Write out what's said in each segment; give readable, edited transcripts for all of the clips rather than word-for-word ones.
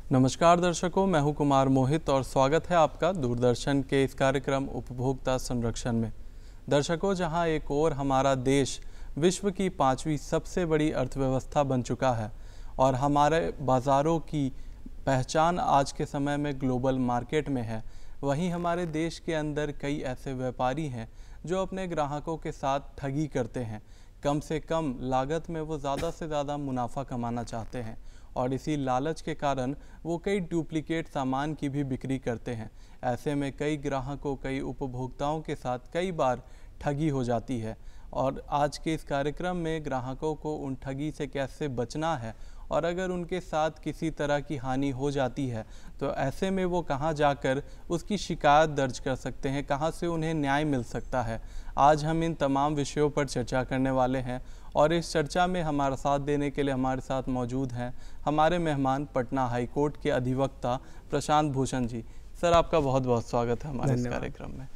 नमस्कार दर्शकों, मैं हूं कुमार मोहित और स्वागत है आपका दूरदर्शन के इस कार्यक्रम उपभोक्ता संरक्षण में। दर्शकों, जहां एक ओर हमारा देश विश्व की 5वीं सबसे बड़ी अर्थव्यवस्था बन चुका है और हमारे बाज़ारों की पहचान आज के समय में ग्लोबल मार्केट में है, वहीं हमारे देश के अंदर कई ऐसे व्यापारी हैं जो अपने ग्राहकों के साथ ठगी करते हैं। कम से कम लागत में वो ज़्यादा से ज़्यादा मुनाफा कमाना चाहते हैं और इसी लालच के कारण वो कई डुप्लीकेट सामान की भी बिक्री करते हैं। ऐसे में कई ग्राहकों, कई उपभोक्ताओं के साथ कई बार ठगी हो जाती है और आज के इस कार्यक्रम में ग्राहकों को उन ठगी से कैसे बचना है और अगर उनके साथ किसी तरह की हानि हो जाती है तो ऐसे में वो कहां जाकर उसकी शिकायत दर्ज कर सकते हैं, कहां से उन्हें न्याय मिल सकता है। आज हम इन तमाम विषयों पर चर्चा करने वाले हैं और इस चर्चा में हमारा साथ देने के लिए हमारे साथ मौजूद हैं हमारे मेहमान पटना हाई कोर्ट के अधिवक्ता प्रशांत भूषण जी। सर, आपका बहुत बहुत स्वागत है हमारे इस कार्यक्रम में।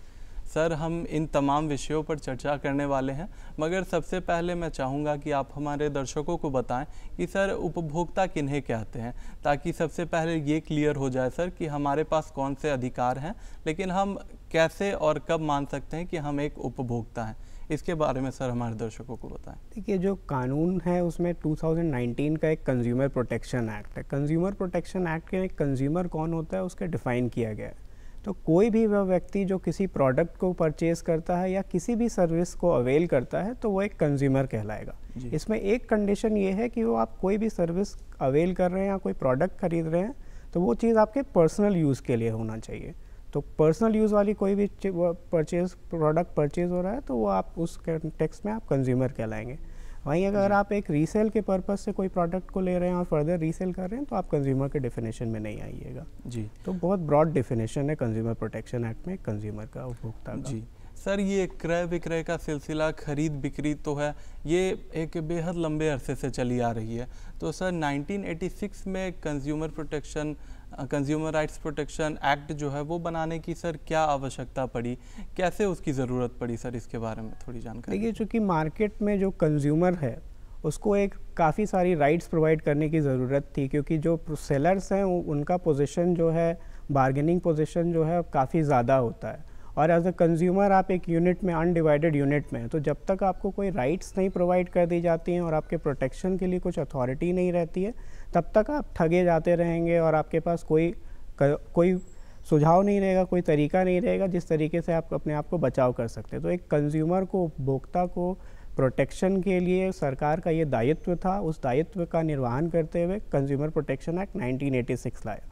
सर, हम इन तमाम विषयों पर चर्चा करने वाले हैं, मगर सबसे पहले मैं चाहूँगा कि आप हमारे दर्शकों को बताएं कि सर उपभोक्ता किन्हें कहते हैं, ताकि सबसे पहले ये क्लियर हो जाए सर कि हमारे पास कौन से अधिकार हैं, लेकिन हम कैसे और कब मान सकते हैं कि हम एक उपभोक्ता हैं। इसके बारे में सर हमारे दर्शकों को बताएं। देखिए, जो कानून है उसमें 2019 का एक कंज्यूमर प्रोटेक्शन एक्ट है। कंज्यूमर प्रोटेक्शन एक्ट के कंज्यूमर कौन होता है उसके डिफ़ाइन किया गया है। तो कोई भी वह व्यक्ति जो किसी प्रोडक्ट को परचेज़ करता है या किसी भी सर्विस को अवेल करता है तो वो एक कंज्यूमर कहलाएगा। इसमें एक कंडीशन ये है कि वो आप कोई भी सर्विस अवेल कर रहे हैं या कोई प्रोडक्ट खरीद रहे हैं तो वो चीज़ आपके पर्सनल यूज़ के लिए होना चाहिए। तो पर्सनल यूज़ वाली कोई भी प्रोडक्ट परचेज़ हो रहा है तो वो आप उस कंटेक्स्ट में आप कंज्यूमर कहलाएंगे। वहीं अगर आप एक रीसेल के पर्पज़ से कोई प्रोडक्ट को ले रहे हैं और फर्दर रीसेल कर रहे हैं तो आप कंज्यूमर के डेफिनेशन में नहीं आइएगा। जी, तो बहुत ब्रॉड डेफिनेशन है कंज्यूमर प्रोटेक्शन एक्ट में कंज्यूमर का, उपभोक्ता का। जी सर, ये क्रय विक्रय का सिलसिला, खरीद बिक्री तो है, ये एक बेहद लंबे अरसे से चली आ रही है। तो सर 1986 में कंज्यूमर राइट्स प्रोटेक्शन एक्ट जो है वो बनाने की सर क्या आवश्यकता पड़ी, कैसे उसकी ज़रूरत पड़ी सर, इसके बारे में थोड़ी जानकारी। देखिए, चूँकि मार्केट में जो कंज्यूमर है उसको एक काफ़ी सारी राइट्स प्रोवाइड करने की ज़रूरत थी, क्योंकि जो सेलर्स हैं उनका पोजीशन जो है, बार्गेनिंग पोजीशन जो है काफ़ी ज़्यादा होता है और एज अ कंज्यूमर आप एक यूनिट में, अनडिवाइडेड यूनिट में, तो जब तक आपको कोई राइट्स नहीं प्रोवाइड कर दी जाती हैं और आपके प्रोटेक्शन के लिए कुछ अथॉरिटी नहीं रहती है तब तक आप ठगे जाते रहेंगे और आपके पास कोई सुझाव नहीं रहेगा, कोई तरीका नहीं रहेगा जिस तरीके से आप अपने आप को बचाव कर सकते हैं। तो एक कंज्यूमर को, उपभोक्ता को प्रोटेक्शन के लिए सरकार का ये दायित्व था। उस दायित्व का निर्वहन करते हुए कंज्यूमर प्रोटेक्शन एक्ट 1986 लाया।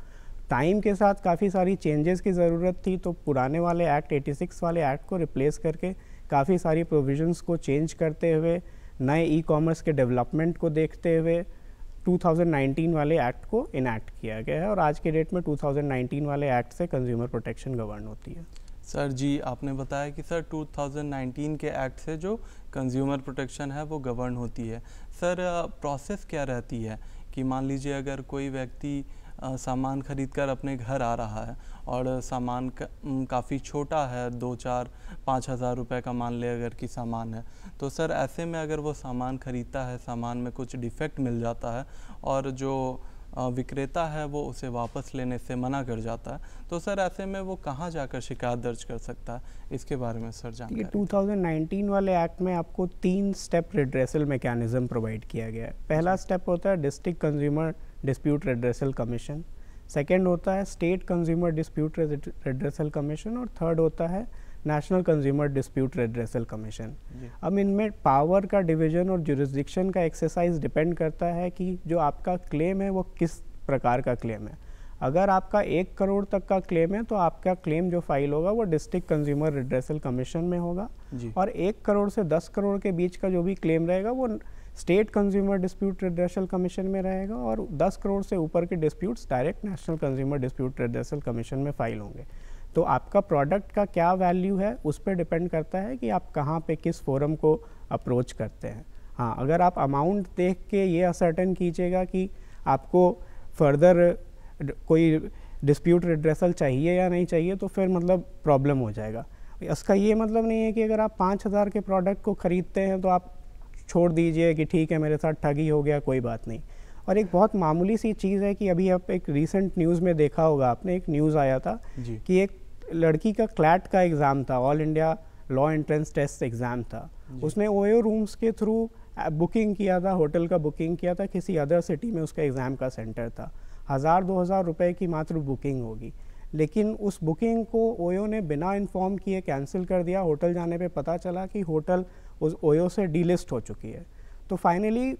टाइम के साथ काफ़ी सारी चेंजेस की ज़रूरत थी, तो पुराने वाले एक्ट 86 वाले एक्ट को रिप्लेस करके काफ़ी सारी प्रोविजंस को चेंज करते हुए, नए ई कॉमर्स के डेवलपमेंट को देखते हुए 2019 वाले एक्ट को इनैक्ट किया गया है और आज के डेट में 2019 वाले एक्ट से कंज्यूमर प्रोटेक्शन गवर्न होती है। सर जी, आपने बताया कि सर 2019 के एक्ट से जो कंज्यूमर प्रोटेक्शन है वो गवर्न होती है। सर प्रोसेस क्या रहती है कि मान लीजिए अगर कोई व्यक्ति सामान खरीद कर अपने घर आ रहा है और सामान काफ़ी छोटा है, 2-4-5 हज़ार रुपये का मान ले अगर कि सामान है, तो सर ऐसे में अगर वो सामान खरीदता है, सामान में कुछ डिफेक्ट मिल जाता है और जो विक्रेता है वो उसे वापस लेने से मना कर जाता है, तो सर ऐसे में वो कहाँ जाकर शिकायत दर्ज कर सकता है, इसके बारे में सर जानकारी। 2019 वाले एक्ट में आपको 3 स्टेप रिड्रेसल मैकेनिज्म प्रोवाइड किया गया है। पहला स्टेप होता है district consumer dispute redressal commission, second होता है state consumer dispute redressal commission और थर्ड होता है national consumer dispute redressal commission. अब इनमें पावर का डिवीजन और जुरिस्डिक्शन का एक्सरसाइज डिपेंड करता है कि जो आपका क्लेम है वो किस प्रकार का क्लेम है। अगर आपका 1 करोड़ तक का क्लेम है तो आपका क्लेम जो फाइल होगा वो डिस्ट्रिक्ट कंज्यूमर रिड्रेसल कमीशन में होगा और 1 करोड़ से 10 करोड़ के बीच का जो भी क्लेम रहेगा वो state consumer dispute redressal commission में रहेगा और 10 करोड़ से ऊपर के disputes direct national consumer dispute redressal commission में फाइल होंगे। तो आपका प्रोडक्ट का क्या वैल्यू है उस पर डिपेंड करता है कि आप कहाँ पे किस फोरम को अप्रोच करते हैं। हाँ, अगर आप अमाउंट देख के ये असर्टन कीजिएगा कि आपको फर्दर कोई डिस्प्यूट रिड्रेसल चाहिए या नहीं चाहिए तो फिर मतलब प्रॉब्लम हो जाएगा। इसका ये मतलब नहीं है कि अगर आप 5,000 के प्रोडक्ट को ख़रीदते हैं तो आप छोड़ दीजिए कि ठीक है मेरे साथ ठगी हो गया, कोई बात नहीं। और एक बहुत मामूली सी चीज़ है कि अभी आप एक रीसेंट न्यूज़ में देखा होगा आपने, एक न्यूज़ आया था कि एक लड़की का क्लैट का एग्ज़ाम था, all India law entrance test exam था। उसने ओयो रूम्स के थ्रू बुकिंग किया था, होटल का बुकिंग किया था, किसी अदर सिटी में उसका एग्ज़ाम का सेंटर था। 1000-2000 रुपए की मात्र बुकिंग होगी, लेकिन उस बुकिंग को ओयो ने बिना इन्फॉर्म किए कैंसिल कर दिया। होटल जाने पे पता चला कि होटल उस ओयो से डीलिस्ट हो चुकी है। तो फाइनली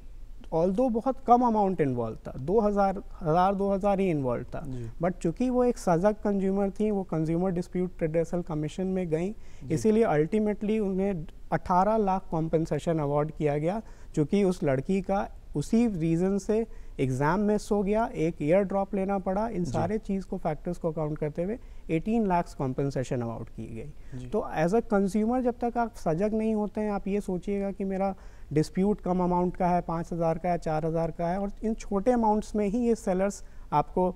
ऑल्दो बहुत कम अमाउंट इन्वॉल्व था, 2000 ही इन्वॉल्व था, बट चूंकि वो एक सजग कंज्यूमर थी, वो कंज्यूमर डिस्प्यूट रिड्रेसल कमीशन में गई, इसीलिए अल्टीमेटली उन्हें 18 लाख कॉम्पेंसेशन अवार्ड किया गया। चूँकि उस लड़की का उसी रीज़न से एग्ज़ाम मिस हो गया, एक ईयर ड्रॉप लेना पड़ा, इन सारे चीज़ को फैक्टर्स को काउंट करते हुए 18 लाख कॉम्पेंसेशन अवार्ड की गई। तो एज अ कंज्यूमर जब तक आप सजग नहीं होते हैं, आप ये सोचिएगा कि मेरा डिस्प्यूट कम अमाउंट का है, 5000 का है, 4000 का है, और इन छोटे अमाउंट्स में ही ये सेलर्स आपको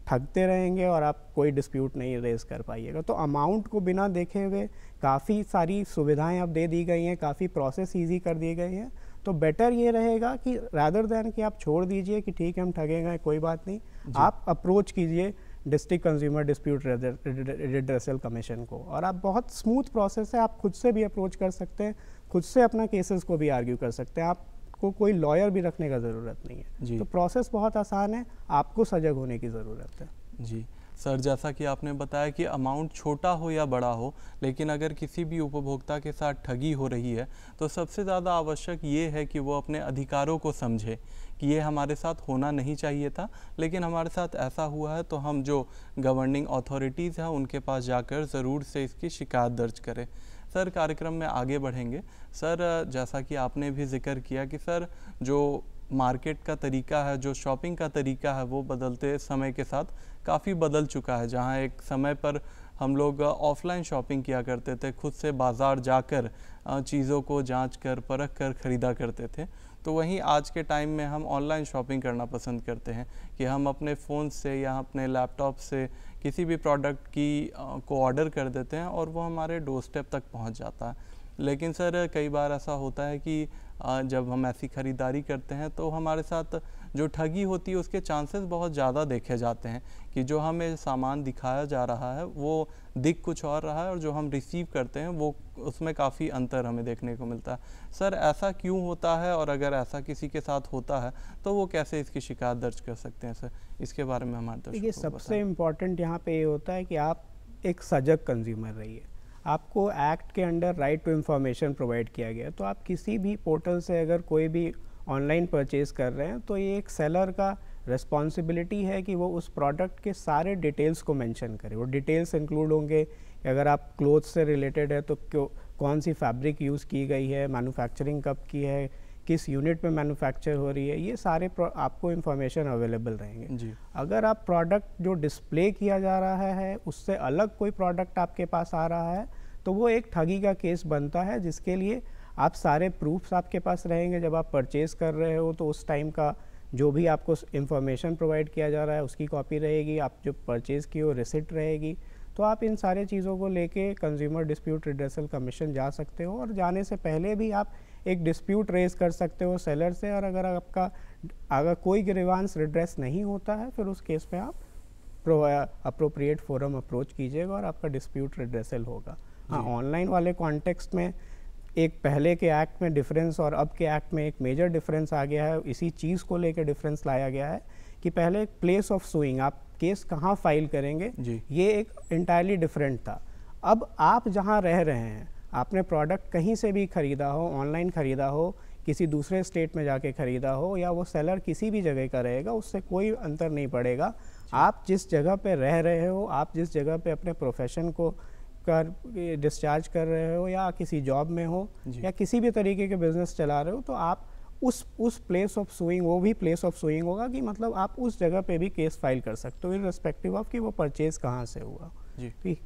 ठगते रहेंगे और आप कोई डिस्प्यूट नहीं रेज कर पाइएगा। तो अमाउंट को बिना देखे हुए काफ़ी सारी सुविधाएं अब दे दी गई हैं, काफ़ी प्रोसेस ईजी कर दिए गए हैं। तो बेटर ये रहेगा कि रादर दैन कि आप छोड़ दीजिए कि ठीक है हम ठगेंगे कोई बात नहीं, आप अप्रोच कीजिए district consumer dispute redressal commission को, और आप बहुत स्मूथ प्रोसेस है, आप खुद से भी अप्रोच कर सकते हैं, खुद से अपना केसेस को भी आर्ग्यू कर सकते हैं, आपको कोई लॉयर भी रखने का ज़रूरत नहीं है। तो प्रोसेस बहुत आसान है, आपको सजग होने की ज़रूरत है। जी सर, जैसा कि आपने बताया कि अमाउंट छोटा हो या बड़ा हो, लेकिन अगर किसी भी उपभोक्ता के साथ ठगी हो रही है तो सबसे ज़्यादा आवश्यक ये है कि वो अपने अधिकारों को समझे कि ये हमारे साथ होना नहीं चाहिए था, लेकिन हमारे साथ ऐसा हुआ है, तो हम जो गवर्निंग अथॉरिटीज़ हैं उनके पास जाकर ज़रूर से इसकी शिकायत दर्ज करें। सर, कार्यक्रम में आगे बढ़ेंगे। सर, जैसा कि आपने भी जिक्र किया कि सर जो मार्केट का तरीका है, जो शॉपिंग का तरीका है, वो बदलते समय के साथ काफ़ी बदल चुका है। जहां एक समय पर हम लोग ऑफलाइन शॉपिंग किया करते थे, खुद से बाज़ार जाकर चीज़ों को जांच कर परख कर ख़रीदा करते थे, तो वहीं आज के टाइम में हम ऑनलाइन शॉपिंग करना पसंद करते हैं कि हम अपने फ़ोन से या अपने लैपटॉप से किसी भी प्रोडक्ट को ऑर्डर कर देते हैं और वो हमारे डोर स्टेप तक पहुँच जाता है। लेकिन सर, कई बार ऐसा होता है कि जब हम ऐसी ख़रीदारी करते हैं तो हमारे साथ जो ठगी होती है उसके चांसेस बहुत ज़्यादा देखे जाते हैं कि जो हमें सामान दिखाया जा रहा है वो दिख कुछ और रहा है और जो हम रिसीव करते हैं वो उसमें काफ़ी अंतर हमें देखने को मिलता है। सर, ऐसा क्यों होता है, और अगर ऐसा किसी के साथ होता है तो वो कैसे इसकी शिकायत दर्ज कर सकते हैं? सर, इसके बारे में हमारे दर्शकों को बताएं। सबसे इम्पॉर्टेंट यहाँ पे ये होता है कि आप एक सजग कंज्यूमर रहिए। आपको एक्ट के under right to information provide किया गया है, तो आप किसी भी पोर्टल से अगर कोई भी ऑनलाइन परचेज़ कर रहे हैं तो ये एक सेलर का रिस्पॉन्सिबिलिटी है कि वो उस प्रोडक्ट के सारे डिटेल्स को मेंशन करे। वो डिटेल्स इंक्लूड होंगे कि अगर आप क्लोथ्स से रिलेटेड है तो कौन सी फैब्रिक यूज़ की गई है, मैन्युफैक्चरिंग कब की है, किस यूनिट में मैन्युफैक्चर हो रही है, ये सारे आपको इन्फॉर्मेशन अवेलेबल रहेंगे जी। अगर आप प्रोडक्ट जो डिस्प्ले किया जा रहा है उससे अलग कोई प्रोडक्ट आपके पास आ रहा है तो वो एक ठगी का केस बनता है, जिसके लिए आप सारे प्रूफ्स आपके पास रहेंगे। जब आप परचेज़ कर रहे हो तो उस टाइम का जो भी आपको इंफॉर्मेशन प्रोवाइड किया जा रहा है उसकी कॉपी रहेगी, आप जो परचेज़ की हो रिसिप्ट रहेगी। तो आप इन सारे चीज़ों को लेके कंज्यूमर डिस्प्यूट रिड्रेसल कमीशन जा सकते हो, और जाने से पहले भी आप एक डिस्प्यूट रेज कर सकते हो सेलर से, और अगर कोई ग्रीवांस रिड्रेस नहीं होता है फिर उस केस में आप अप्रोप्रिएट फोरम अप्रोच कीजिएगा और आपका डिस्प्यूट रिड्रेसल होगा। हाँ, ऑनलाइन वाले कॉन्टेक्स्ट में एक पहले के एक्ट में डिफरेंस और अब के एक्ट में एक मेजर डिफरेंस आ गया है। इसी चीज़ को लेकर डिफरेंस लाया गया है कि पहले एक प्लेस ऑफ सुइंग, आप केस कहाँ फाइल करेंगे, ये एक इंटायरली डिफरेंट था। अब आप जहाँ रह रहे हैं, आपने प्रोडक्ट कहीं से भी ख़रीदा हो, ऑनलाइन ख़रीदा हो, किसी दूसरे स्टेट में जाके ख़रीदा हो, या वो सेलर किसी भी जगह का रहेगा, उससे कोई अंतर नहीं पड़ेगा। आप जिस जगह पे रह रहे हो, आप जिस जगह पे अपने प्रोफेशन को डिस्चार्ज कर रहे हो, या किसी जॉब में हो, या किसी भी तरीके के बिजनेस चला रहे हो, तो आप उस प्लेस ऑफ सुइंग, वो भी प्लेस ऑफ सुइंग होगा कि मतलब आप उस जगह पे भी केस फाइल कर सकते हो इररिस्पेक्टिव ऑफ कि वो परचेज कहाँ से हुआ जी। ठीक,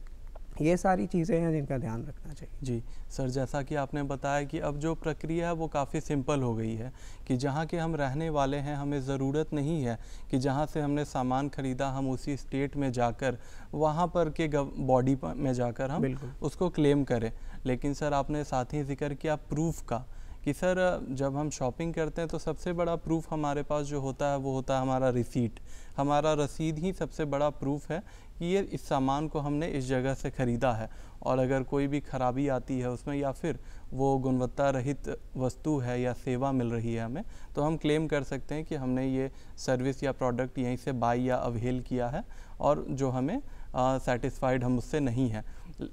ये सारी चीज़ें हैं जिनका ध्यान रखना चाहिए जी। सर, जैसा कि आपने बताया कि अब जो प्रक्रिया है वो काफ़ी सिंपल हो गई है कि जहाँ के हम रहने वाले हैं हमें ज़रूरत नहीं है कि जहाँ से हमने सामान ख़रीदा हम उसी स्टेट में जाकर वहाँ पर के बॉडी में जाकर हम उसको क्लेम करें। लेकिन सर, आपने साथ ही जिक्र किया प्रूफ का कि सर जब हम शॉपिंग करते हैं तो सबसे बड़ा प्रूफ हमारे पास जो होता है वो होता है हमारा रिसीट। हमारा रसीद ही सबसे बड़ा प्रूफ है कि ये इस सामान को हमने इस जगह से ख़रीदा है। और अगर कोई भी खराबी आती है उसमें या फिर वो गुणवत्ता रहित वस्तु है या सेवा मिल रही है हमें, तो हम क्लेम कर सकते हैं कि हमने ये सर्विस या प्रोडक्ट यहीं से बाय या अवेल किया है और जो हमें सेटिस्फाइड हम उससे नहीं हैं।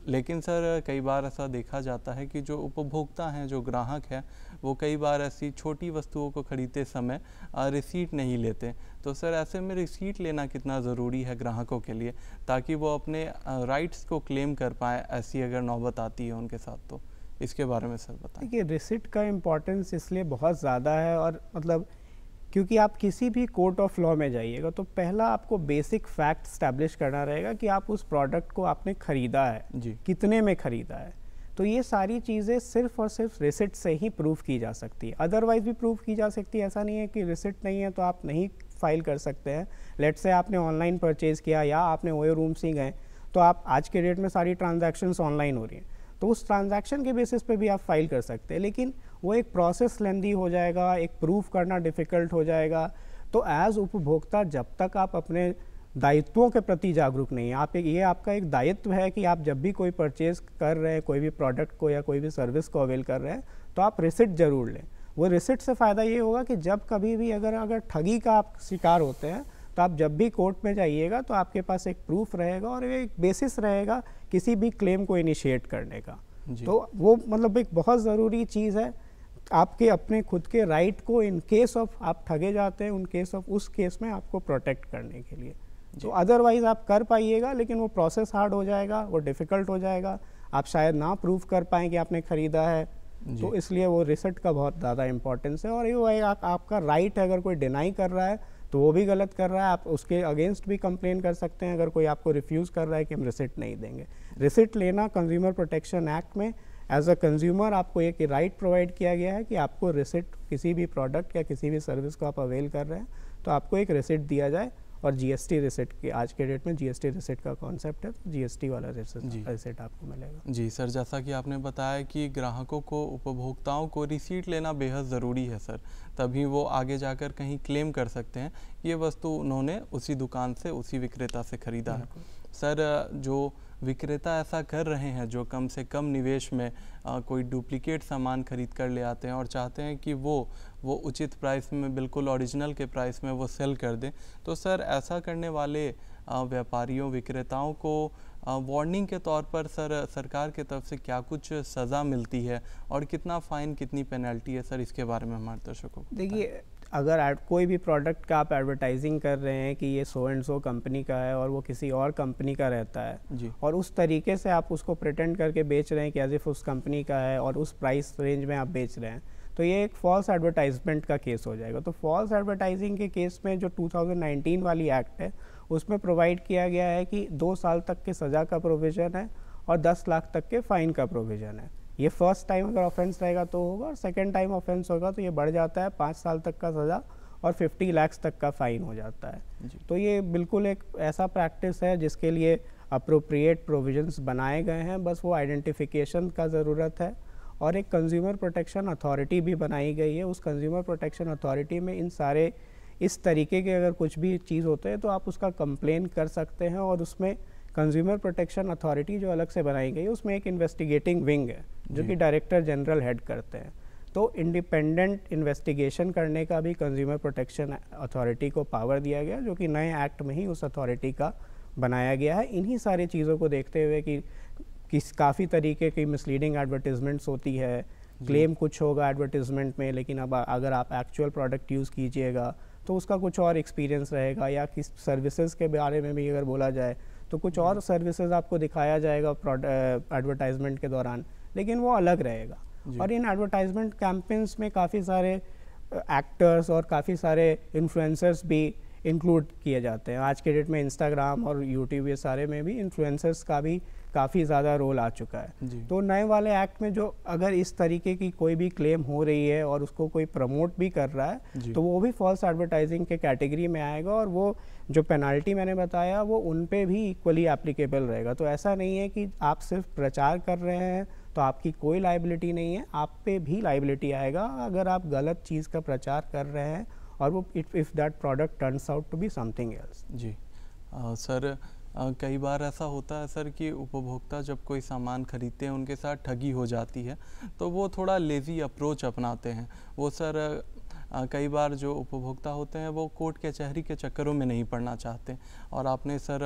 लेकिन सर कई बार ऐसा देखा जाता है कि जो उपभोक्ता हैं, जो ग्राहक हैं, वो कई बार ऐसी छोटी वस्तुओं को खरीदते समय रिसीट नहीं लेते। तो सर ऐसे में रिसीट लेना कितना ज़रूरी है ग्राहकों के लिए, ताकि वो अपने राइट्स को क्लेम कर पाएँ ऐसी अगर नौबत आती है उनके साथ? तो इसके बारे में सर बताएं। देखिए, रिसीट का इम्पोर्टेंस इसलिए बहुत ज़्यादा है, और मतलब क्योंकि आप किसी भी कोर्ट ऑफ लॉ में जाइएगा तो पहला आपको बेसिक फैक्ट स्टैब्लिश करना रहेगा कि आप उस प्रोडक्ट को आपने ख़रीदा है जी, कितने में ख़रीदा है। तो ये सारी चीज़ें सिर्फ और सिर्फ रिसिट से ही प्रूफ की जा सकती है, अदरवाइज भी प्रूफ की जा सकती है। ऐसा नहीं है कि रिसिट नहीं है तो आप नहीं फाइल कर सकते हैं। लेट से आपने ऑनलाइन परचेज़ किया या आपने ओयो रूम से गए, तो आप आज के डेट में सारी ट्रांजैक्शंस ऑनलाइन हो रही हैं, तो उस ट्रांजैक्शन के बेसिस पे भी आप फाइल कर सकते हैं। लेकिन वो एक प्रोसेस लेंदी हो जाएगा, एक प्रूफ करना डिफ़िकल्ट हो जाएगा। तो एज उपभोक्ता जब तक आप अपने दायित्वों के प्रति जागरूक नहीं है, ये आपका एक दायित्व है कि आप जब भी कोई परचेज़ कर रहे हैं, कोई भी प्रोडक्ट को या कोई भी सर्विस को अवेल कर रहे हैं, तो आप रिसिट ज़रूर लें। वो रिसिट से फ़ायदा ये होगा कि जब कभी भी अगर ठगी का आप शिकार होते हैं, तो आप जब भी कोर्ट में जाइएगा तो आपके पास एक प्रूफ रहेगा और एक बेसिस रहेगा किसी भी क्लेम को इनिशिएट करने का। तो वो मतलब एक बहुत ज़रूरी चीज़ है आपके अपने खुद के राइट को इन केस ऑफ आप ठगे जाते हैं, उन केस ऑफ उस केस में आपको प्रोटेक्ट करने के लिए। तो अदरवाइज़ आप कर पाइएगा, लेकिन वो प्रोसेस हार्ड हो जाएगा, वो डिफ़िकल्ट हो जाएगा, आप शायद ना प्रूफ कर पाएँ कि आपने ख़रीदा है। तो इसलिए वो रिसिट का बहुत ज़्यादा इंपॉर्टेंस है। और ये आपका राइट है, अगर कोई डिनाई कर रहा है तो वो भी गलत कर रहा है, आप उसके अगेंस्ट भी कंप्लेन कर सकते हैं अगर कोई आपको रिफ्यूज़ कर रहा है कि हम रिसिट नहीं देंगे। रिसिट लेना कंज्यूमर प्रोटेक्शन एक्ट में एज अ कंज्यूमर आपको एक राइट प्रोवाइड किया गया है कि आपको रिसिट, किसी भी प्रोडक्ट या किसी भी सर्विस को आप अवेल कर रहे हैं तो आपको एक रिसिट दिया जाए। और जीएसटी रिसिट की आज के डेट में जीएसटी रिसिट का कॉन्सेप्ट है, तो जीएसटी वाला रिसिट आपको मिलेगा। जी सर, जैसा कि आपने बताया कि ग्राहकों को, उपभोक्ताओं को रिसीट लेना बेहद ज़रूरी है सर, तभी वो आगे जाकर कहीं क्लेम कर सकते हैं ये वस्तु उन्होंने उसी दुकान से, उसी विक्रेता से ख़रीदा है। सर जो विक्रेता ऐसा कर रहे हैं, जो कम से कम निवेश में कोई डुप्लीकेट सामान खरीद कर ले आते हैं और चाहते हैं कि वो उचित प्राइस में, बिल्कुल ओरिजिनल के प्राइस में वो सेल कर दें, तो सर ऐसा करने वाले व्यापारियों, विक्रेताओं को वार्निंग के तौर पर सर सरकार की तरफ से क्या कुछ सज़ा मिलती है और कितना फ़ाइन, कितनी पेनल्टी है सर, इसके बारे में हमारे दर्शकों को देखिए, अगर कोई भी प्रोडक्ट का आप एडवर्टाइजिंग कर रहे हैं कि ये सो एंड सो कंपनी का है और वो किसी और कंपनी का रहता है जी, और उस तरीके से आप उसको प्रिटेंड करके बेच रहे हैं कि एज इफ उस कंपनी का है और उस प्राइस रेंज में आप बेच रहे हैं, तो ये एक फॉल्स एडवर्टाइजमेंट का केस हो जाएगा। तो फॉल्स एडवर्टाइजिंग के केस में जो 2019 वाली एक्ट है उसमें प्रोवाइड किया गया है कि 2 साल तक के सज़ा का प्रोविज़न है और 10 लाख तक के फ़ाइन का प्रोविज़न है। ये फर्स्ट टाइम अगर ऑफेंस रहेगा तो होगा, और सेकेंड टाइम ऑफेंस होगा तो ये बढ़ जाता है 5 साल तक का सज़ा और 50 लाख तक का फ़ाइन हो जाता है। तो ये बिल्कुल एक ऐसा प्रैक्टिस है जिसके लिए अप्रोप्रिएट प्रोविजंस बनाए गए हैं, बस वो आइडेंटिफिकेशन का ज़रूरत है। और एक कंज्यूमर प्रोटेक्शन अथॉरिटी भी बनाई गई है। उस कंज्यूमर प्रोटेक्शन अथॉरिटी में इन सारे इस तरीके के अगर कुछ भी चीज़ होते हैं तो आप उसका कंप्लेन कर सकते हैं, और उसमें कंज्यूमर प्रोटेक्शन अथॉरिटी जो अलग से बनाई गई है उसमें एक इन्वेस्टिगेटिंग विंग है जो कि डायरेक्टर जनरल हेड करते हैं। तो इंडिपेंडेंट इन्वेस्टिगेशन करने का भी कंज्यूमर प्रोटेक्शन अथॉरिटी को पावर दिया गया, जो कि नए एक्ट में ही उस अथॉरिटी का बनाया गया है। इन्हीं सारी चीज़ों को देखते हुए कि काफ़ी तरीके की मिसलीडिंग एडवर्टीजमेंट्स होती है, क्लेम कुछ होगा एडवर्टीजमेंट में, लेकिन अब अगर आप एक्चुअल प्रोडक्ट यूज़ कीजिएगा तो उसका कुछ और एक्सपीरियंस रहेगा, या किस सर्विसेज के बारे में भी अगर बोला जाए तो कुछ और सर्विसेज आपको दिखाया जाएगा एडवर्टाइजमेंट के दौरान, लेकिन वो अलग रहेगा। और इन एडवर्टाइजमेंट कैंपेन्स में काफ़ी सारे एक्टर्स और काफ़ी सारे इन्फ्लुएंसर्स भी इंक्लूड किए जाते हैं। आज के डेट में इंस्टाग्राम और यूट्यूब ये सारे में भी इन्फ्लुएंसर्स का भी काफ़ी ज़्यादा रोल आ चुका है। तो नए वाले एक्ट में जो अगर इस तरीके की कोई भी क्लेम हो रही है और उसको कोई प्रमोट भी कर रहा है तो वो भी फॉल्स एडवर्टाइजिंग के कैटेगरी में आएगा, और वो जो पेनल्टी मैंने बताया वो उन पे भी इक्वली एप्लीकेबल रहेगा। तो ऐसा नहीं है कि आप सिर्फ प्रचार कर रहे हैं तो आपकी कोई लाइबिलिटी नहीं है, आप पे भी लाइबिलिटी आएगा अगर आप गलत चीज़ का प्रचार कर रहे हैं और वो if that product turns out to be something else. जी सर, कई बार ऐसा होता है सर कि उपभोक्ता जब कोई सामान खरीदते हैं उनके साथ ठगी हो जाती है, तो वो थोड़ा लेज़ी अप्रोच अपनाते हैं। वो सर कई बार जो उपभोक्ता होते हैं वो कोर्ट कचहरी के चक्करों में नहीं पड़ना चाहते, और आपने सर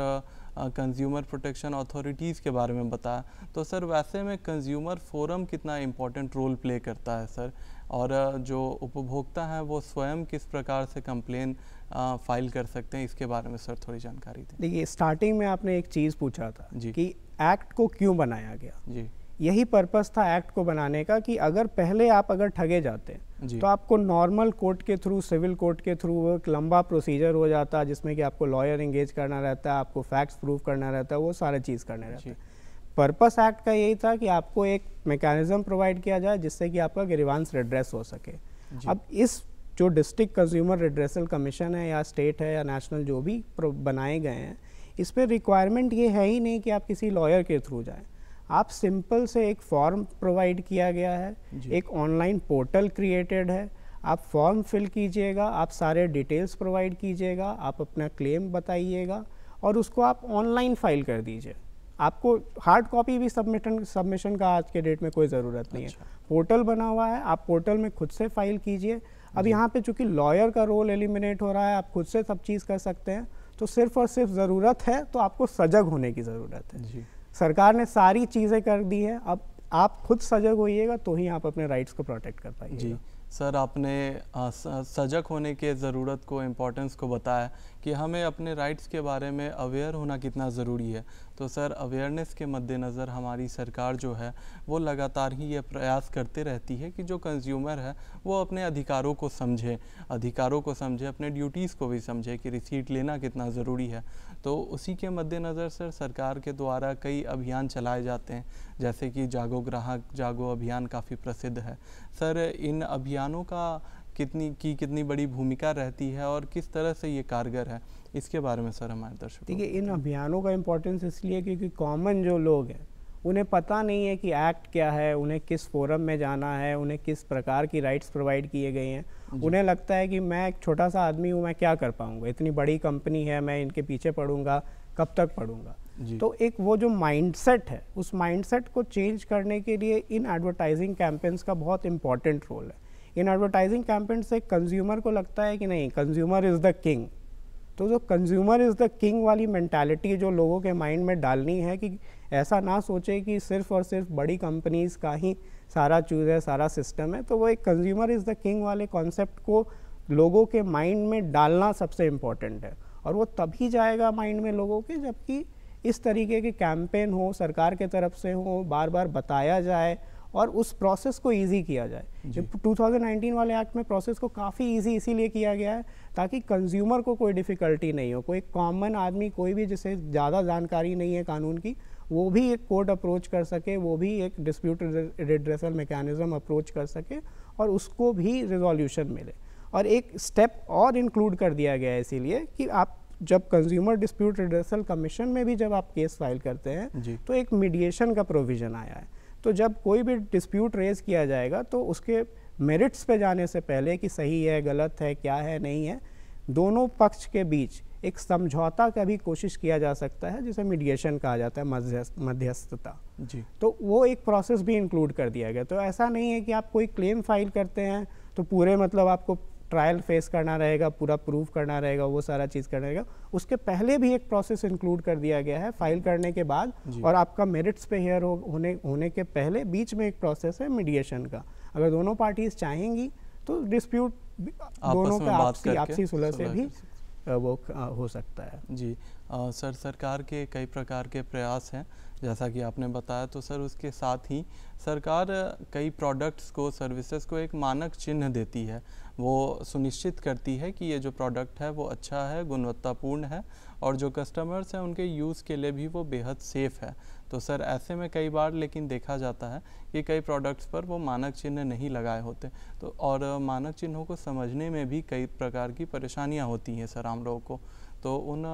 कंज्यूमर प्रोटेक्शन अथॉरिटीज़ के बारे में बताया, तो सर वैसे में कंज्यूमर फोरम कितना इम्पोर्टेंट रोल प्ले करता है सर, और जो उपभोक्ता हैं वो स्वयं किस प्रकार से कंप्लेन फाइल कर सकते हैं, इसके बारे में सर थोड़ी जानकारी दें। देखिए, स्टार्टिंग में आपने एक चीज़ पूछा था जी कि एक्ट को क्यों बनाया गया। जी, यही पर्पस था एक्ट को बनाने का कि अगर पहले आप अगर ठगे जाते तो आपको नॉर्मल कोर्ट के थ्रू, सिविल कोर्ट के थ्रू एक लंबा प्रोसीजर हो जाता जिसमें कि आपको लॉयर एंगेज करना रहता है, आपको फैक्ट्स प्रूव करना रहता है, वो सारे चीज़ करने रहते हैं। पर्पस एक्ट का यही था कि आपको एक मैकेनिज्म प्रोवाइड किया जाए जिससे कि आपका ग्रीवांस रिड्रेस हो सके। अब इस जो डिस्ट्रिक्ट कंज्यूमर रिड्रेसल कमीशन है या स्टेट है या नेशनल जो भी बनाए गए हैं, इस पर रिक्वायरमेंट ये है ही नहीं कि आप किसी लॉयर के थ्रू जाएं। आप सिंपल से एक फॉर्म प्रोवाइड किया गया है, एक ऑनलाइन पोर्टल क्रिएटेड है, आप फॉर्म फिल कीजिएगा, आप सारे डिटेल्स प्रोवाइड कीजिएगा, आप अपना क्लेम बताइएगा और उसको आप ऑनलाइन फाइल कर दीजिए। आपको हार्ड कॉपी भी सबमिशन का आज के डेट में कोई ज़रूरत नहीं है। पोर्टल बना हुआ है, आप पोर्टल में खुद से फाइल कीजिए। अब यहाँ पे चूंकि लॉयर का रोल एलिमिनेट हो रहा है, आप खुद से सब चीज़ कर सकते हैं, तो सिर्फ और सिर्फ ज़रूरत है तो आपको सजग होने की ज़रूरत है। सरकार ने सारी चीज़ें कर दी है, अब आप खुद सजग होइएगा तो ही आप अपने राइट्स को प्रोटेक्ट कर पाइएगा। जी सर, आपने सजग होने के ज़रूरत को, इम्पोर्टेंस को बताया कि हमें अपने राइट्स के बारे में अवेयर होना कितना ज़रूरी है। तो सर अवेयरनेस के मद्देनज़र हमारी सरकार जो है वो लगातार ही ये प्रयास करते रहती है कि जो कंज्यूमर है वो अपने अधिकारों को समझे, अपने ड्यूटीज़ को भी समझे कि रिसीट लेना कितना ज़रूरी है। तो उसी के मद्देनज़र सर सरकार के द्वारा कई अभियान चलाए जाते हैं, जैसे कि जागो ग्राहक जागो अभियान काफ़ी प्रसिद्ध है। सर इन अभियानों का कितनी बड़ी भूमिका रहती है और किस तरह से ये कारगर है, इसके बारे में सर हमारे दर्शकों। देखिए, इन अभियानों का इम्पोर्टेंस इसलिए क्योंकि कॉमन जो लोग हैं उन्हें पता नहीं है कि एक्ट क्या है, उन्हें किस फोरम में जाना है, उन्हें किस प्रकार की राइट्स प्रोवाइड किए गए हैं। उन्हें लगता है कि मैं एक छोटा सा आदमी हूँ, मैं क्या कर पाऊँगा, इतनी बड़ी कंपनी है, मैं इनके पीछे पढ़ूंगा, कब तक पढ़ूंगा। तो एक वो जो माइंडसेट है, उस माइंडसेट को चेंज करने के लिए इन एडवर्टाइजिंग कैंपेन्स का बहुत इंपॉर्टेंट रोल है। इन एडवर्टाइजिंग कैंपेन से कंज्यूमर को लगता है कि नहीं, कंज्यूमर इज़ द किंग। तो जो कंज्यूमर इज़ द किंग वाली मेंटालिटी जो लोगों के माइंड में डालनी है कि ऐसा ना सोचे कि सिर्फ और सिर्फ बड़ी कंपनीज़ का ही सारा चीज़ है, सारा सिस्टम है। तो वो एक कंज्यूमर इज़ द किंग वाले कॉन्सेप्ट को लोगों के माइंड में डालना सबसे इम्पॉर्टेंट है, और वो तभी जाएगा माइंड में लोगों के जबकि इस तरीके के कैंपेन हो, सरकार के तरफ से हो, बार बार बताया जाए और उस प्रोसेस को इजी किया जाए। 2019 वाले एक्ट में प्रोसेस को काफ़ी इजी इसीलिए किया गया है ताकि कंज्यूमर को कोई डिफ़िकल्टी नहीं हो, कोई कॉमन आदमी, कोई भी जिसे ज़्यादा जानकारी नहीं है कानून की, वो भी एक कोर्ट अप्रोच कर सके, वो भी एक डिस्प्यूट रिड्रेसल मैकेनिज्म अप्रोच कर सके और उसको भी रिजोल्यूशन मिले। और एक स्टेप और इंक्लूड कर दिया गया है इसीलिए कि आप जब कंज्यूमर डिस्प्यूट रिड्रेसल कमीशन में भी जब आप केस फाइल करते हैं तो एक मीडिएशन का प्रोविज़न आया है। तो जब कोई भी डिस्प्यूट रेज किया जाएगा तो उसके मेरिट्स पे जाने से पहले कि सही है, गलत है, क्या है, नहीं है, दोनों पक्ष के बीच एक समझौता का भी कोशिश किया जा सकता है जिसे मीडिएशन कहा जाता है, मध्यस्थता। तो वो एक प्रोसेस भी इंक्लूड कर दिया गया। तो ऐसा नहीं है कि आप कोई क्लेम फाइल करते हैं तो पूरे मतलब आपको ट्रायल फेस करना रहेगा, पूरा प्रूफ करना रहेगा, वो सारा चीज़ करना रहेगा। उसके पहले भी एक प्रोसेस इंक्लूड कर दिया गया है फाइल करने के बाद, और आपका मेरिट्स पे हेयर होने के पहले बीच में एक प्रोसेस है मीडिएशन का। अगर दोनों पार्टीज चाहेंगी तो डिस्प्यूट दोनों का आपसी सुलह से भी वो हो सकता है। जी सर, सरकार के कई प्रकार के प्रयास हैं जैसा कि आपने बताया। तो सर उसके साथ ही सरकार कई प्रोडक्ट्स को, सर्विसेज को एक मानक चिन्ह देती है, वो सुनिश्चित करती है कि ये जो प्रोडक्ट है वो अच्छा है, गुणवत्तापूर्ण है और जो कस्टमर्स हैं उनके यूज़ के लिए भी वो बेहद सेफ़ है। तो सर ऐसे में कई बार लेकिन देखा जाता है कि कई प्रोडक्ट्स पर वो मानक चिन्ह नहीं लगाए होते, तो और मानक चिन्हों को समझने में भी कई प्रकार की परेशानियां होती हैं सर आम लोगों को। तो उन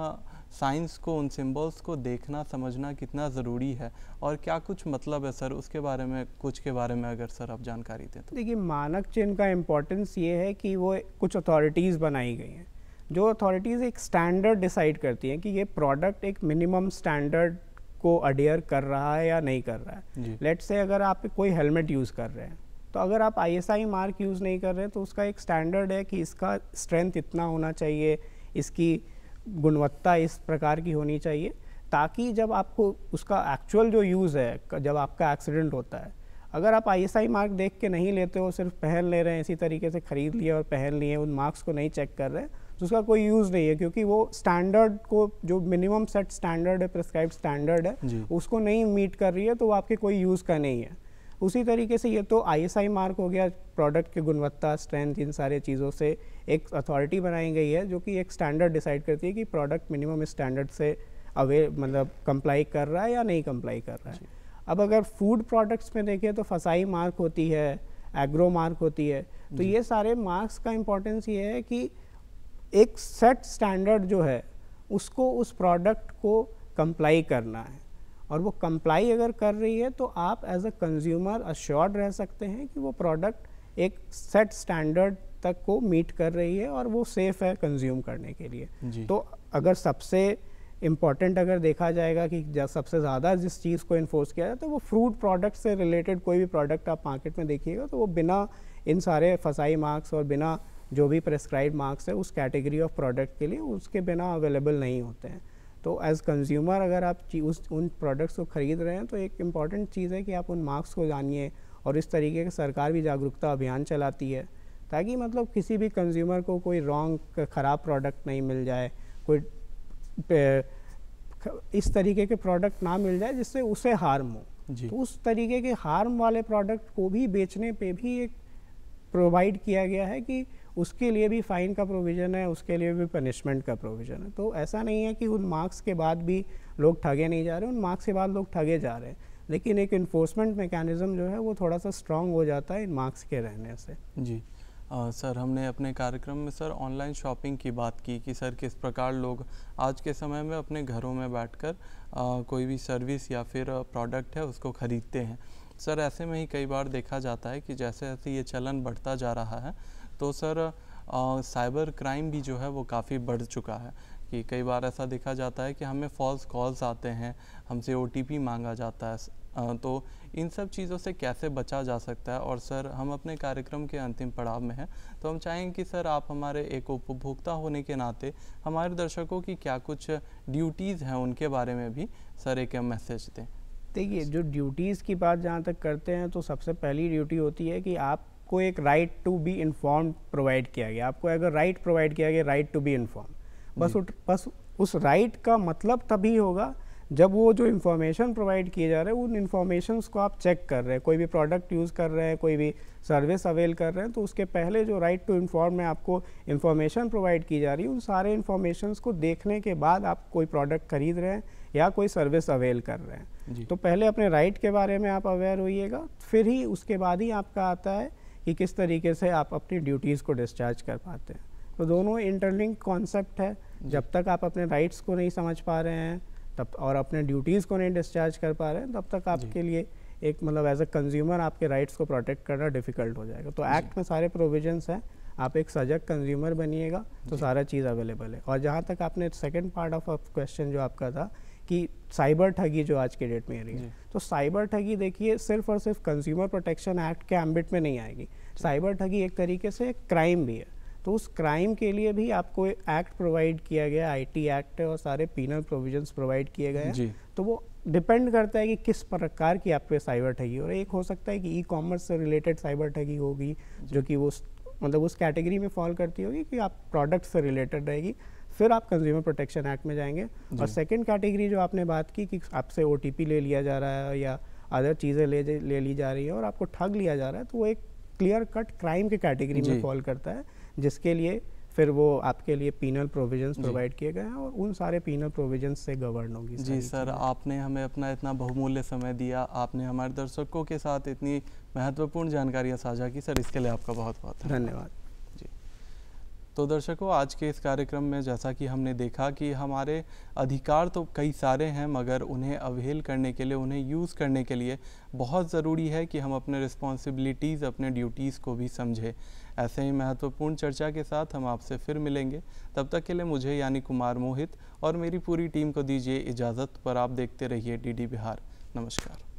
साइंस को, उन सिंबल्स को देखना समझना कितना ज़रूरी है और क्या कुछ मतलब है सर, उसके बारे में कुछ के बारे में अगर सर आप जानकारी दें तो। देखिए, मानक चिन्ह का इम्पोर्टेंस ये है कि वो कुछ अथॉरिटीज़ बनाई गई हैं, जो अथॉरिटीज़ एक स्टैंडर्ड डिसाइड करती हैं कि ये प्रोडक्ट एक मिनिमम स्टैंडर्ड को अडियर कर रहा है या नहीं कर रहा है। लेट्स से अगर आप कोई हेलमेट यूज़ कर रहे हैं, तो अगर आप ISI मार्क यूज़ नहीं कर रहे हैं तो उसका एक स्टैंडर्ड है कि इसका स्ट्रेंथ इतना होना चाहिए, इसकी गुणवत्ता इस प्रकार की होनी चाहिए, ताकि जब आपको उसका एक्चुअल जो यूज़ है, जब आपका एक्सीडेंट होता है, अगर आप ISI मार्क देख के नहीं लेते हो, सिर्फ पहन ले रहे हैं, इसी तरीके से ख़रीद लिए और पहन लिए, उन मार्क्स को नहीं चेक कर रहे हैं, तो उसका कोई यूज़ नहीं है, क्योंकि वो स्टैंडर्ड को, जो मिनिमम सेट स्टैंडर्ड है, प्रिस्क्राइब्ड स्टैंडर्ड है, उसको नहीं मीट कर रही है, तो वो आपके कोई यूज़ का नहीं है। उसी तरीके से ये तो ISI मार्क हो गया, प्रोडक्ट की गुणवत्ता, स्ट्रेंथ, इन सारे चीज़ों से एक अथॉरिटी बनाई गई है जो कि एक स्टैंडर्ड डिसाइड करती है कि प्रोडक्ट मिनिमम स्टैंडर्ड से मतलब कंप्लाई कर रहा है या नहीं कंप्लाई कर रहा है। अब अगर फूड प्रोडक्ट्स में देखें तो FSSAI मार्क होती है, एग्रो मार्क होती है, तो ये सारे मार्क्स का इम्पोर्टेंस ये है कि एक सेट स्टैंडर्ड जो है उसको, उस प्रोडक्ट को कंप्लाई करना है, और वो कंप्लाई अगर कर रही है तो आप एज अ कंज्यूमर अश्योर्ड रह सकते हैं कि वो प्रोडक्ट एक सेट स्टैंडर्ड तक को मीट कर रही है और वो सेफ़ है कंज्यूम करने के लिए। तो अगर सबसे इम्पॉर्टेंट अगर देखा जाएगा कि सबसे ज़्यादा जिस चीज़ को इन्फोर्स किया जाता है, वो फ्रूट प्रोडक्ट से रिलेटेड कोई भी प्रोडक्ट आप मार्केट में देखिएगा तो वो बिना इन सारे FSSAI मार्क्स और बिना जो भी प्रेस्क्राइब मार्क्स है उस कैटेगरी ऑफ प्रोडक्ट के लिए, उसके बिना अवेलेबल नहीं होते हैं। तो एज़ कंज्यूमर अगर आप उन प्रोडक्ट्स को ख़रीद रहे हैं तो एक इम्पॉर्टेंट चीज़ है कि आप उन मार्क्स को जानिए, और इस तरीके के सरकार भी जागरूकता अभियान चलाती है ताकि मतलब किसी भी कंज्यूमर को कोई रॉन्ग ख़राब प्रोडक्ट नहीं मिल जाए, कोई इस तरीके के प्रोडक्ट ना मिल जाए जिससे उसे हार्म हो। तो उस तरीके के हार्म वाले प्रोडक्ट को भी बेचने पे भी एक प्रोवाइड किया गया है कि उसके लिए भी फ़ाइन का प्रोविज़न है, उसके लिए भी पनिशमेंट का प्रोविज़न है। तो ऐसा नहीं है कि उन मार्क्स के बाद भी लोग ठगे नहीं जा रहे, उन मार्क्स के बाद लोग ठगे जा रहे हैं, लेकिन एक इन्फोर्समेंट मैकेनिज़्म जो है वो थोड़ा सा स्ट्रॉन्ग हो जाता है इन मार्क्स के रहने से। जी सर, हमने अपने कार्यक्रम में सर ऑनलाइन शॉपिंग की बात की कि सर किस प्रकार लोग आज के समय में अपने घरों में बैठकर कोई भी सर्विस या फिर प्रोडक्ट है उसको ख़रीदते हैं। सर ऐसे में ही कई बार देखा जाता है कि जैसे जैसे ये चलन बढ़ता जा रहा है तो सर साइबर क्राइम भी जो है वो काफ़ी बढ़ चुका है कि कई बार ऐसा देखा जाता है कि हमें फॉल्स कॉल्स आते हैं, हमसे OTP मांगा जाता है। तो इन सब चीज़ों से कैसे बचा जा सकता है? और सर हम अपने कार्यक्रम के अंतिम पड़ाव में हैं, तो हम चाहेंगे कि सर आप हमारे एक उपभोक्ता होने के नाते हमारे दर्शकों की क्या कुछ ड्यूटीज़ हैं उनके बारे में भी सर एक मैसेज दें। देखिए, जो ड्यूटीज़ की बात जहाँ तक करते हैं तो सबसे पहली ड्यूटी होती है कि आपको एक right to be informed provide किया गया। आपको अगर राइट प्रोवाइड किया गया, राइट टू बी इन्फॉर्म, बस उस राइट का मतलब तभी होगा जब वो जो इन्फॉर्मेशन प्रोवाइड किए जा रहे हैं उन इन्फॉर्मेशंस को आप चेक कर रहे हैं। कोई भी प्रोडक्ट यूज़ कर रहे हैं, कोई भी सर्विस अवेल कर रहे हैं, तो उसके पहले जो राइट टू इन्फॉर्म में आपको इन्फॉर्मेशन प्रोवाइड की जा रही है, उन सारे इन्फॉर्मेशंस को देखने के बाद आप कोई प्रोडक्ट खरीद रहे हैं या कोई सर्विस अवेल कर रहे हैं। तो पहले अपने राइट के बारे में आप अवेयर होइएगा, फिर ही उसके बाद ही आपका आता है कि किस तरीके से आप अपनी ड्यूटीज़ को डिस्चार्ज कर पाते हैं। तो दोनों इंटरलिंक कॉन्सेप्ट है। जब तक आप अपने राइट्स को नहीं समझ पा रहे हैं तब और अपने ड्यूटीज़ को नहीं डिस्चार्ज कर पा रहे हैं, तब तक आपके लिए एक मतलब एज अ कंज्यूमर आपके राइट्स को प्रोटेक्ट करना डिफ़िकल्ट हो जाएगा। तो एक्ट में सारे प्रोविजंस हैं, आप एक सजग कंज्यूमर बनिएगा तो सारा चीज़ अवेलेबल है। और जहाँ तक आपने सेकंड पार्ट ऑफ क्वेश्चन जो आपका था कि साइबर ठगी जो आज के डेट में आ रही है, तो साइबर ठगी देखिए सिर्फ और सिर्फ कंज्यूमर प्रोटेक्शन एक्ट के एम्बिट में नहीं आएगी। साइबर ठगी एक तरीके से क्राइम भी है, तो उस क्राइम के लिए भी आपको एक्ट प्रोवाइड किया गया, IT एक्ट है और सारे पीनल प्रोविजंस प्रोवाइड किए गए हैं। तो वो डिपेंड करता है कि किस प्रकार की आप पे साइबर ठगी हो रही है। एक हो सकता है कि ई-कॉमर्स से रिलेटेड साइबर ठगी होगी जो कि वो मतलब उस कैटेगरी में फॉल करती होगी कि आप प्रोडक्ट से रिलेटेड रहेगी, फिर आप कंज्यूमर प्रोटेक्शन एक्ट में जाएंगे। और सेकेंड कैटेगरी जो आपने बात की कि आपसे OTP ले लिया जा रहा है या अदर चीज़ें ले ली जा रही है और आपको ठग लिया जा रहा है, तो वो एक क्लियर कट क्राइम के कैटेगरी में फॉल करता है, जिसके लिए फिर वो आपके लिए पीनल प्रोविजंस प्रोवाइड किए गए हैं और उन सारे पीनल प्रोविजंस से गवर्न होगी। जी सर, आपने हमें अपना इतना बहुमूल्य समय दिया, आपने हमारे दर्शकों के साथ इतनी महत्वपूर्ण जानकारियाँ साझा की सर, इसके लिए आपका बहुत बहुत धन्यवाद। जी। तो दर्शकों, आज के इस कार्यक्रम में जैसा कि हमने देखा कि हमारे अधिकार तो कई सारे हैं, मगर उन्हें अवहेल करने के लिए, उन्हें यूज़ करने के लिए बहुत ज़रूरी है कि हम अपने रिस्पॉन्सिबिलिटीज़, अपने ड्यूटीज़ को भी समझें। ऐसे ही महत्वपूर्ण चर्चा के साथ हम आपसे फिर मिलेंगे। तब तक के लिए मुझे यानी कुमार मोहित और मेरी पूरी टीम को दीजिए इजाज़त, पर आप देखते रहिए DD बिहार। नमस्कार।